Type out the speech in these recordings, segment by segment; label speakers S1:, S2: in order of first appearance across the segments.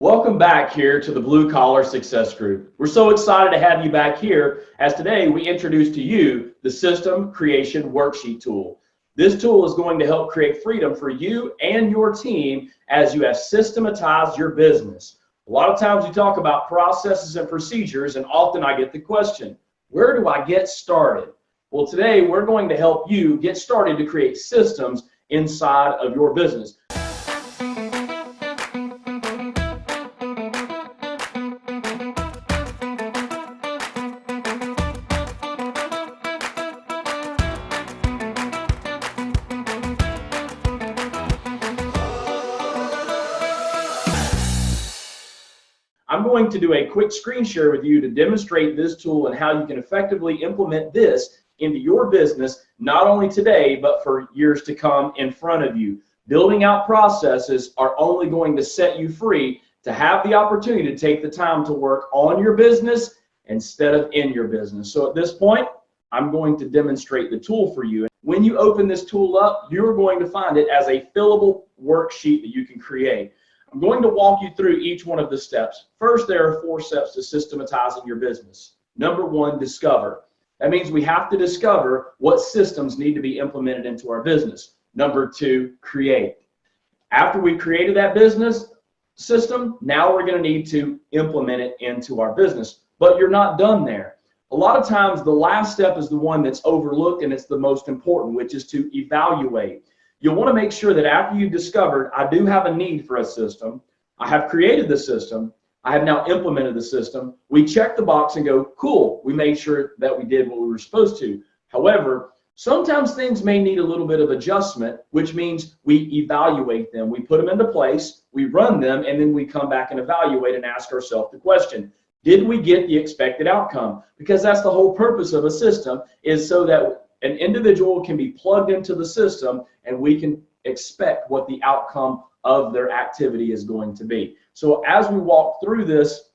S1: Welcome back here to the Blue Collar Success Group. We're so excited to have you back here as today we introduce to you the System Creation Worksheet tool. This tool is going to help create freedom for you and your team as you have systematized your business. A lot of times we talk about processes and procedures, and often I get the question, where do I get started? Well, today we're going to help you get started to create systems inside of your business. I'm going to do a quick screen share with you to demonstrate this tool and how you can effectively implement this into your business, not only today, but for years to come in front of you. Building out processes are only going to set you free to have the opportunity to take the time to work on your business instead of in your business. So at this point, I'm going to demonstrate the tool for you. When you open this tool up, you're going to find it as a fillable worksheet that you can create. I'm going to walk you through each one of the steps. First, there are 4 steps to systematizing your business. Number 1, discover. That means we have to discover what systems need to be implemented into our business. Number 2, create. After we created that business system, now we're going to need to implement it into our business. But you're not done there. A lot of times the last step is the one that's overlooked, and it's the most important, which is to evaluate. You'll want to make sure that after you've discovered, I do have a need for a system, I have created the system, I have now implemented the system, we check the box and go, cool, we made sure that we did what we were supposed to. However, sometimes things may need a little bit of adjustment, which means we evaluate them. We put them into place, we run them, and then we come back and evaluate and ask ourselves the question, did we get the expected outcome? Because that's the whole purpose of a system, is so that an individual can be plugged into the system and we can expect what the outcome of their activity is going to be. So as we walk through this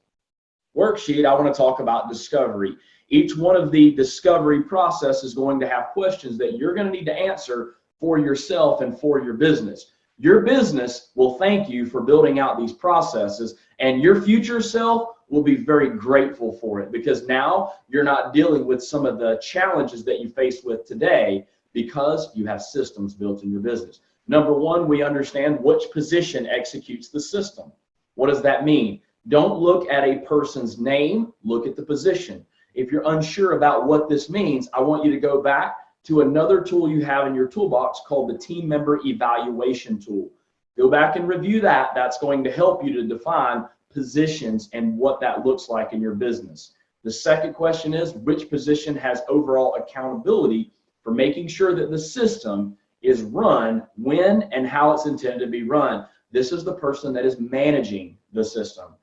S1: worksheet, I want to talk about discovery. Each one of the discovery process is going to have questions that you're going to need to answer for yourself and for your business. Your business will thank you for building out these processes, and your future self will be very grateful for it, because now you're not dealing with some of the challenges that you face with today because you have systems built in your business. Number 1, we understand which position executes the system. What does that mean? Don't look at a person's name, look at the position. If you're unsure about what this means, I want you to go back to another tool you have in your toolbox called the Team Member Evaluation tool. Go back and review that. That's going to help you to define positions and what that looks like in your business. The second question is, which position has overall accountability for making sure that the system is run when and how it's intended to be run? This is the person that is managing the system.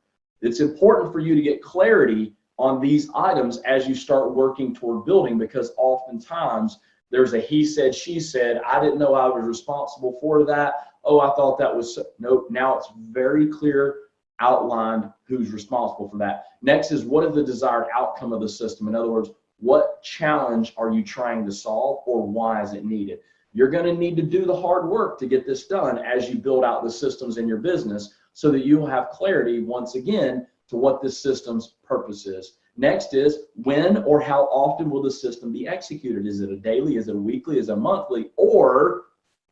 S1: It's important for you to get clarity on these items as you start working toward building, because oftentimes there's a he said, she said, I didn't know I was responsible for that. Oh, I thought that was, nope. Now it's very clear, outlined who's responsible for that. Next is, what is the desired outcome of the system? In other words, what challenge are you trying to solve, or why is it needed? You're going to need to do the hard work to get this done as you build out the systems in your business, so that you'll have clarity once again to what this system's purpose is. Next is, when or how often will the system be executed? Is it a daily, is it a weekly, is it a monthly, or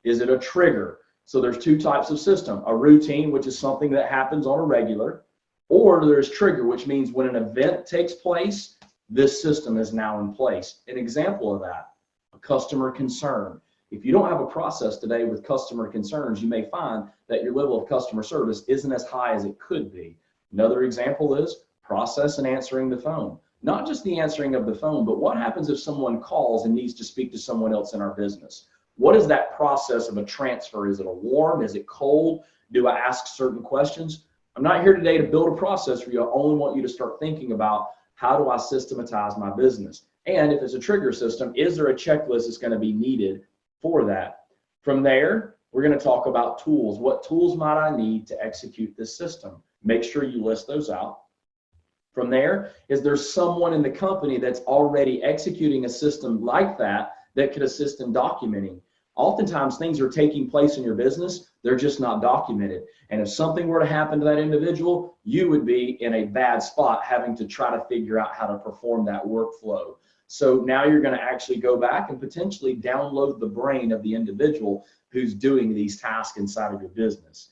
S1: is it a trigger? So there's 2 types of system: a routine, which is something that happens on a regular, or there's trigger, which means when an event takes place, this system is now in place. An example of that, a customer concern. If you don't have a process today with customer concerns, you may find that your level of customer service isn't as high as it could be. Another example is process and answering the phone. Not just the answering of the phone, but what happens if someone calls and needs to speak to someone else in our business? What is that process of a transfer? Is it a warm? Is it cold? Do I ask certain questions? I'm not here today to build a process for you. I only want you to start thinking about, how do I systematize my business? And if it's a trigger system, is there a checklist that's going to be needed for that? From there, we're going to talk about tools. What tools might I need to execute this system? Make sure you list those out. From there, is there someone in the company that's already executing a system like that that could assist in documenting? Oftentimes things are taking place in your business, They're just not documented. And if something were to happen to that individual, you would be in a bad spot having to try to figure out how to perform that workflow. So now you're going to actually go back and potentially download the brain of the individual who's doing these tasks inside of your business.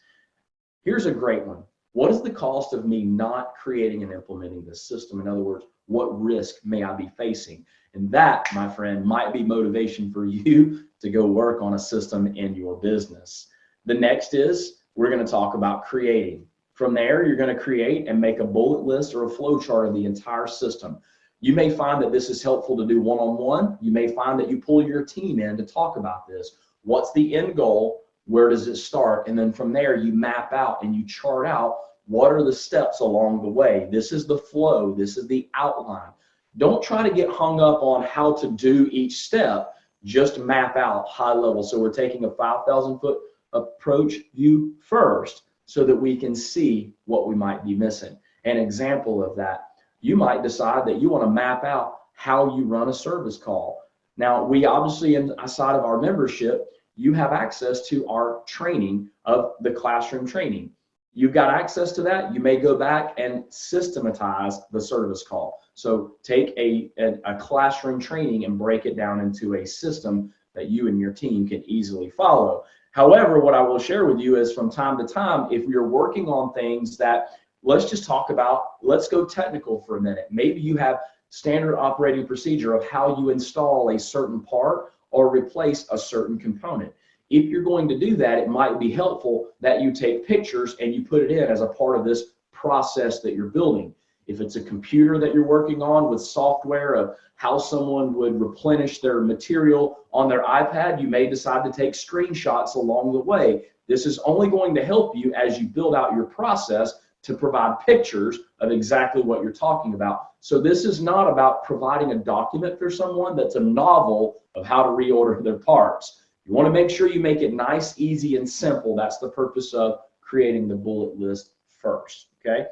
S1: Here's a great one. What is the cost of me not creating and implementing this system? In other words, what risk may I be facing? And that, my friend, might be motivation for you to go work on a system in your business. The next is we're going to talk about creating. From there, you're going to create and make a bullet list or a flow chart of the entire system. You may find that this is helpful to do one-on-one. You may find that you pull your team in to talk about this. What's the end goal? Where does it start? And then from there, you map out and you chart out what are the steps along the way. This is the flow. This is the outline. Don't try to get hung up on how to do each step. Just map out high level. So we're taking a 5,000-foot approach view first so that we can see what we might be missing. An example of that, you might decide that you want to map out how you run a service call. Now, we obviously, inside of our membership, you have access to our training of the classroom training. You've got access to that. You may go back and systematize the service call. So take a classroom training and break it down into a system that you and your team can easily follow. However, what I will share with you is from time to time, if you're working on things that, let's just talk about, let's go technical for a minute. Maybe you have standard operating procedure of how you install a certain part or replace a certain component. If you're going to do that, it might be helpful that you take pictures and you put it in as a part of this process that you're building. If it's a computer that you're working on with software of how someone would replenish their material on their iPad, you may decide to take screenshots along the way. This is only going to help you as you build out your process to provide pictures of exactly what you're talking about. So this is not about providing a document for someone that's a novel of how to reorder their parts. You want to make sure you make it nice, easy, and simple. That's the purpose of creating the bullet list first, okay?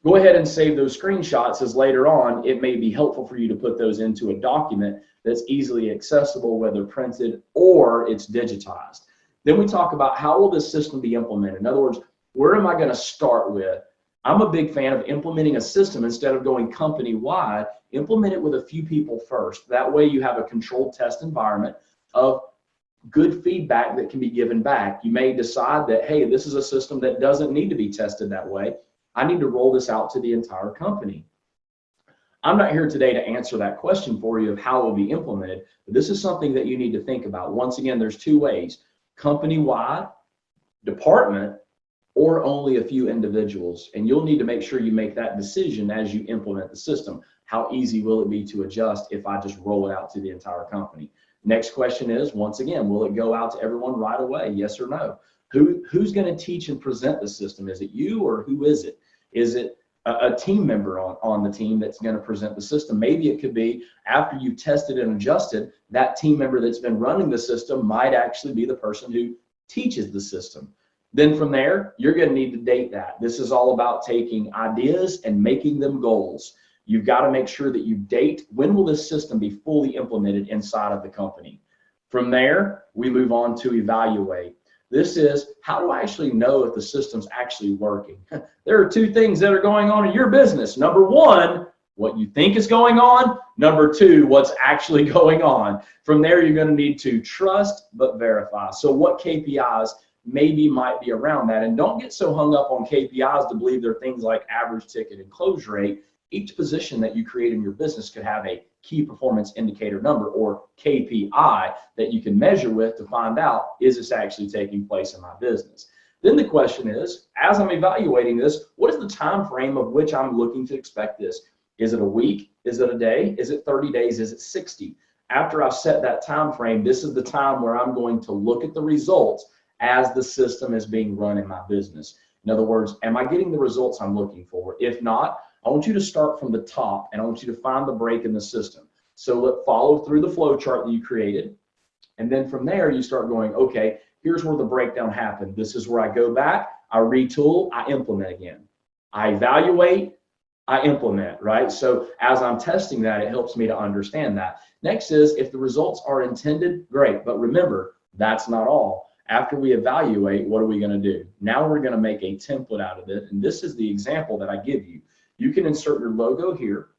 S1: Go ahead and save those screenshots, as later on it may be helpful for you to put those into a document that's easily accessible, whether printed or it's digitized. Then we talk about how will this system be implemented. In other words, where am I going to start with? I'm a big fan of implementing a system instead of going company-wide. Implement it with a few people first. That way you have a controlled test environment of good feedback that can be given back. You may decide that, hey, this is a system that doesn't need to be tested that way. I need to roll this out to the entire company. I'm not here today to answer that question for you of how it will be implemented, but this is something that you need to think about. Once again, there's two ways: company-wide, department, or only a few individuals. And you'll need to make sure you make that decision as you implement the system. How easy will it be to adjust if I just roll it out to the entire company? Next question is, once again, will it go out to everyone right away? Yes or no? Who's going to teach and present the system? Is it you, or who is it? Is it a team member on the team that's going to present the system? Maybe it could be after you've tested and adjusted, that team member that's been running the system might actually be the person who teaches the system. Then from there, you're going to need to date that. This is all about taking ideas and making them goals. You've got to make sure that you date when will this system be fully implemented inside of the company. From there, we move on to evaluate. This is, how do I actually know if the system's actually working? There are two things that are going on in your business. Number one, what you think is going on. Number two, what's actually going on. From there, you're going to need to trust but verify. So what KPIs might be around that? And don't get so hung up on KPIs to believe they're things like average ticket and close rate. Each position that you create in your business could have a key performance indicator number, or KPI, that you can measure with to find out, is this actually taking place in my business? Then the question is, as I'm evaluating this, what is the time frame of which I'm looking to expect this? Is it a week? Is it a day? Is it 30 days? Is it 60? After I've set that time frame, this is the time where I'm going to look at the results as the system is being run in my business. In other words, am I getting the results I'm looking for? If not, I want you to start from the top, and I want you to find the break in the system. So follow through the flow chart that you created. And then from there, you start going, okay, here's where the breakdown happened. This is where I go back, I retool, I implement again. I evaluate, I implement, right? So as I'm testing that, it helps me to understand that. Next is, if the results are intended, great. But remember, that's not all. After we evaluate, what are we going to do? Now we're going to make a template out of it. And this is the example that I give you. You can insert your logo here.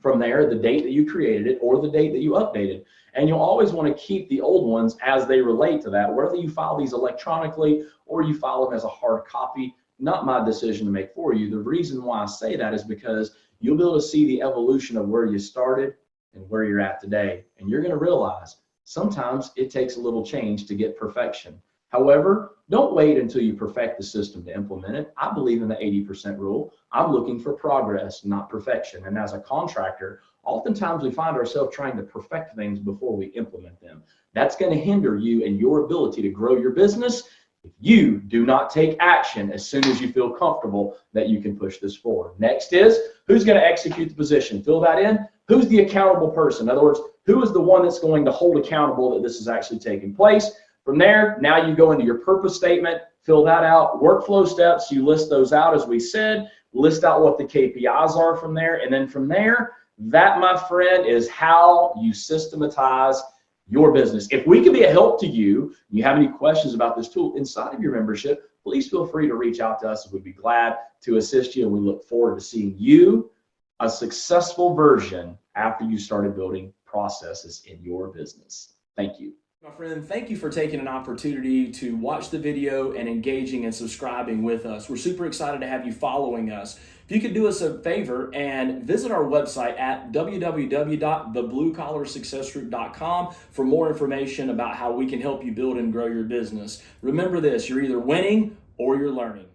S1: From there, the date that you created it or the date that you updated. And you'll always want to keep the old ones as they relate to that, whether you file these electronically or you file them as a hard copy. Not my decision to make for you. The reason why I say that is because you'll be able to see the evolution of where you started and where you're at today. And you're going to realize sometimes it takes a little change to get perfection. However, don't wait until you perfect the system to implement it. I believe in the 80% rule. I'm looking for progress, not perfection. And as a contractor, oftentimes we find ourselves trying to perfect things before we implement them. That's going to hinder you and your ability to grow your business if you do not take action as soon as you feel comfortable that you can push this forward. Next is, who's going to execute the position? Fill that in. Who's the accountable person? In other words, who is the one that's going to hold accountable that this is actually taking place? From there, now you go into your purpose statement, fill that out. Workflow steps, you list those out as we said, list out what the KPIs are from there. And then from there, that, my friend, is how you systematize your business. If we can be a help to you, you have any questions about this tool inside of your membership, please feel free to reach out to us. We'd be glad to assist you. And we look forward to seeing you a successful version after you started building processes in your business. Thank you.
S2: My friend, thank you for taking an opportunity to watch the video and engaging and subscribing with us. We're super excited to have you following us. If you could do us a favor and visit our website at www.thebluecollarsuccessgroup.com for more information about how we can help you build and grow your business. Remember this, you're either winning or you're learning.